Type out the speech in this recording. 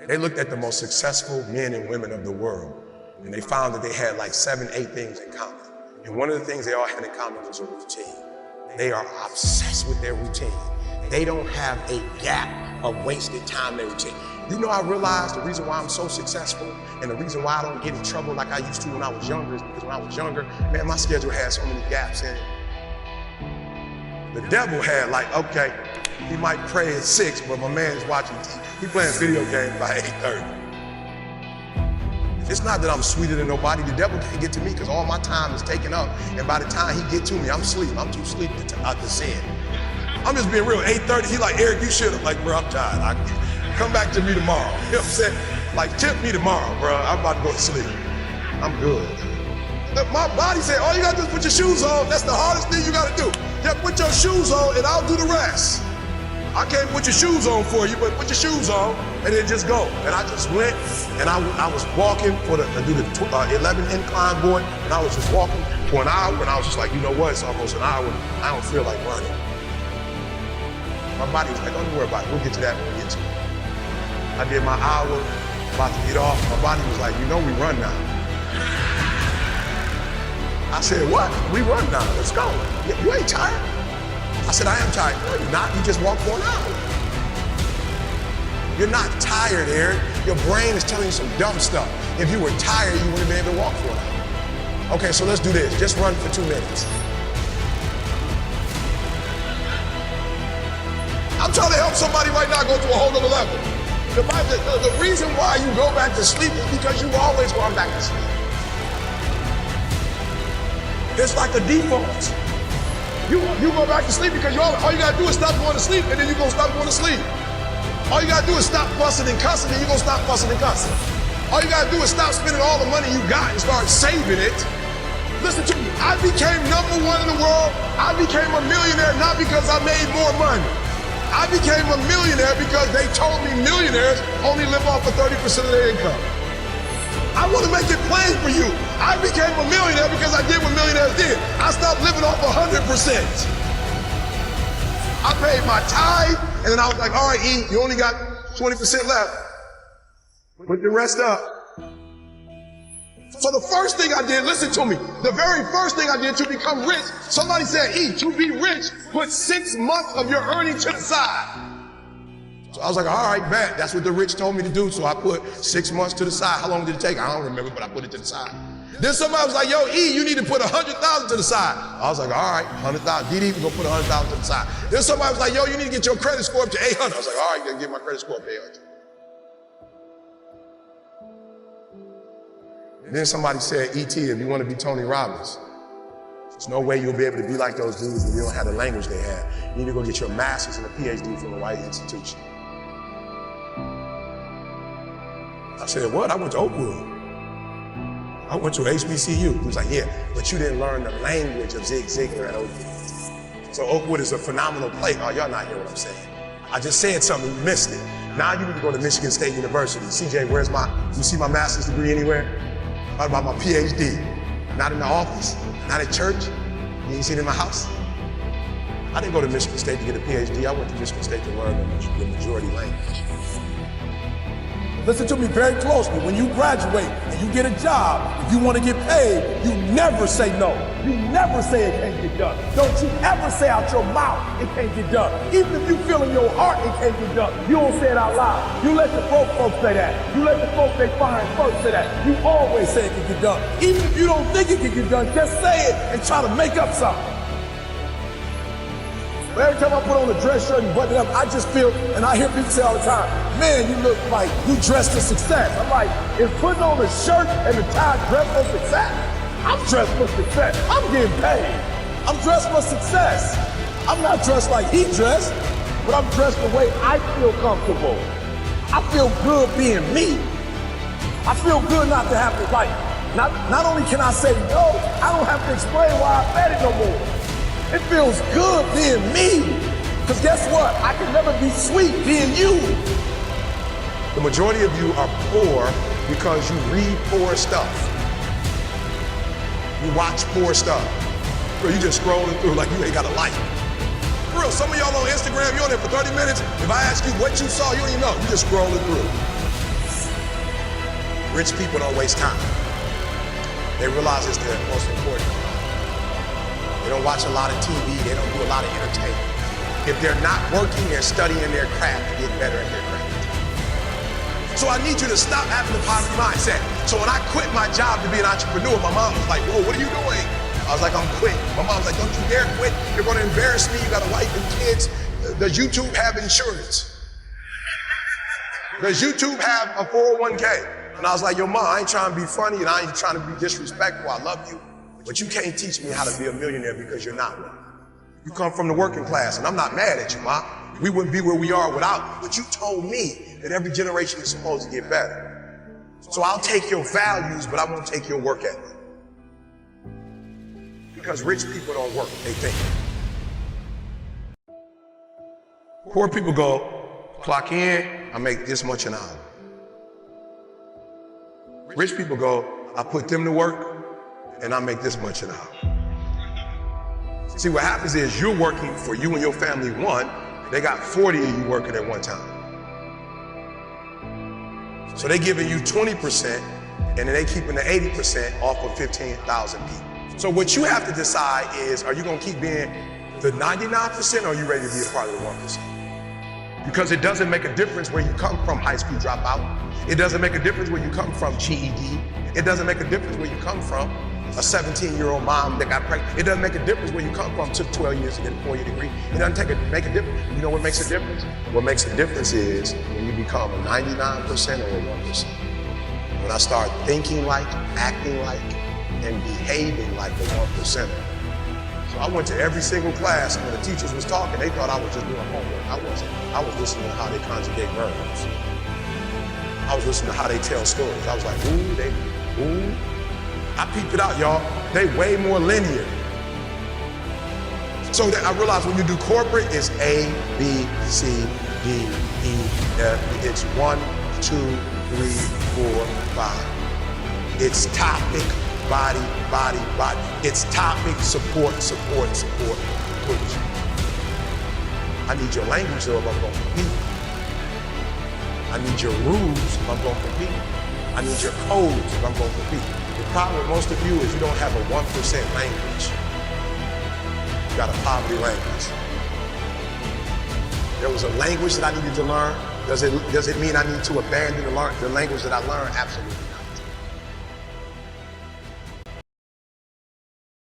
They looked at the most successful men and women of the world, and they found that they had like 7, 8 things in common. And one of the things they all had in common was a routine. They are obsessed with their routine. They don't have a gap of wasted time in their routine. You know, I realized the reason why I'm so successful and the reason why I don't get in trouble like I used to when I was younger is because when I was younger, man, my schedule had so many gaps in it. The devil had like, okay, he might pray at 6, but my man's watching TV. He playing video games by 8:30. It's not that I'm sweeter than nobody. The devil can't get to me because all my time is taken up. And by the time he get to me, I'm asleep. I'm too sleepy to sin. I'm just being real. 8:30, he like, Eric, you should have. Like, bro, I'm tired. Come back to me tomorrow. You know what I'm saying? Like, tip me tomorrow, bro. I'm about to go to sleep. I'm good. My body said, all you gotta do is put your shoes on. That's the hardest thing you gotta do. Just put your shoes on and I'll do the rest. I can't put your shoes on for you, but put your shoes on and then just go. And I just went and I was walking to do the 11 incline board, and I was just walking for an hour, and I was just like, you know what, it's almost an hour. I don't feel like running. My body was like, don't worry about it. We'll get to that when we get to it. I did my hour, about to get off. My body was like, you know we run now. I said, what? We run now, let's go. You ain't tired? I said, I am tired. No, you're not. You just walked for an hour. You're not tired, Eric. Your brain is telling you some dumb stuff. If you were tired, you wouldn't have been able to walk for an hour. Okay, so let's do this. Just run for 2 minutes. I'm trying to help somebody right now go to a whole other level. The reason why you go back to sleep is because you've always gone back to sleep. It's like a default. You go back to sleep because all you gotta do is stop going to sleep, and then you're gonna stop going to sleep. All you gotta do is stop fussing and cussing, and you're gonna stop fussing and cussing. All you gotta do is stop spending all the money you got and start saving it. Listen to me, I became #1 in the world. I became a millionaire not because I made more money. I became a millionaire because they told me millionaires only live off of 30% of their income. I want to make it plain for you. I became a millionaire because I did what millionaires did. I stopped living off 100%. I paid my tithe, and then I was like, all right, E, you only got 20% left. Put the rest up. So the first thing I did, listen to me, the very first thing I did to become rich, somebody said, E, to be rich, put 6 months of your earnings to the side. So I was like, all right, bet. That's what the rich told me to do. So I put 6 months to the side. How long did it take? I don't remember, but I put it to the side. Then somebody was like, yo, E, you need to put 100,000 to the side. I was like, all right, 100,000. DD, we're gonna put 100,000 to the side. Then somebody was like, yo, you need to get your credit score up to 800. I was like, all right, you gotta get my credit score up to 800. Then somebody said, ET, if you want to be Tony Robbins, there's no way you'll be able to be like those dudes if you don't have the language they have. You need to go get your master's and a PhD from the right institution. I said, what? I went to Oakwood. I went to HBCU. He was like, yeah, but you didn't learn the language of Zig Ziglar at Oakwood. So Oakwood is a phenomenal place. Oh, y'all not hearing what I'm saying. I just said something, you missed it. Now you need to go to Michigan State University. CJ, you see my master's degree anywhere? What about my PhD? Not in the office, not at church. You ain't seen it in my house. I didn't go to Michigan State to get a PhD. I went to Michigan State to learn the majority language. Listen to me very closely. When you graduate and you get a job, if you want to get paid, you never say no. You never say it can't get done. Don't you ever say out your mouth it can't get done. Even if you feel in your heart it can't get done, you don't say it out loud. You let the broke folks say that. You let the folks they find first say that. You always say it can get done. Even if you don't think it can get done, just say it and try to make up something. But every time I put on a dress shirt and button it up, I just feel, and I hear people say all the time, man, you look like you dressed for success. I'm like, is putting on a shirt and a tie dressed for success? I'm dressed for success. I'm getting paid. I'm dressed for success. I'm not dressed like he dressed, but I'm dressed the way I feel comfortable. I feel good being me. I feel good not to have to, like, not only can I say no, I don't have to explain why I said it no more. It feels good being me. Because guess what? I can never be sweet being you. The majority of you are poor because you read poor stuff. You watch poor stuff. Bro, you just scrolling through like you ain't got a life. real. Some of y'all on Instagram, you're on there for 30 minutes. If I ask you what you saw, you don't even know. You just scrolling through. Rich people don't waste time. They realize it's the most important. They don't watch a lot of TV. They don't do a lot of entertainment. If they're not working, they're studying their craft to get better at their craft. So I need you to stop having the poverty mindset. So when I quit my job to be an entrepreneur, my mom was like, whoa, what are you doing? I was like, I'm quitting. My mom was like, don't you dare quit. You're going to embarrass me. You got a wife and kids. Does YouTube have insurance? Does YouTube have a 401k? And I was like, yo, mom, I ain't trying to be funny and I ain't trying to be disrespectful. I love you. But you can't teach me how to be a millionaire because you're not one. You come from the working class, and I'm not mad at you, Ma. We wouldn't be where we are without you. But you told me that every generation is supposed to get better. So I'll take your values, but I won't take your work ethic. Because rich people don't work, they think. Poor people go, clock in, I make this much an hour. Rich people go, I put them to work, and I make this much an hour. See, what happens is you're working for you and your family one, they got 40 of you working at one time. So they giving you 20%, and then they keeping the 80% off of 15,000 people. So what you have to decide is, are you gonna keep being the 99% or are you ready to be a part of the 1%? Because it doesn't make a difference where you come from high school dropout. It doesn't make a difference where you come from GED. It doesn't make a difference where you come from a 17-year-old mom that got pregnant. It doesn't make a difference where you come from, took 12 years to get a 4-year degree. It doesn't make a difference. You know what makes a difference? What makes a difference is when you become a 99% or a 1%. When I start thinking like, acting like, and behaving like the 1%. So I went to every single class, and when the teachers was talking, they thought I was just doing homework. I wasn't. I was listening to how they conjugate verbs. I was listening to how they tell stories. I was like, ooh. I peeped it out, y'all. They way more linear. So that I realized when you do corporate, it's A, B, C, D, E, F. It's 1, 2, 3, 4, 5. It's topic, body. It's topic, support, push. I need your language though if I'm going to compete. I need your rules if I'm going to compete. I need your codes if I'm going to compete. The problem with most of you is you don't have a 1% language. You got a poverty language. There was a language that I needed to learn. Does it mean I need to abandon the language that I learned? Absolutely.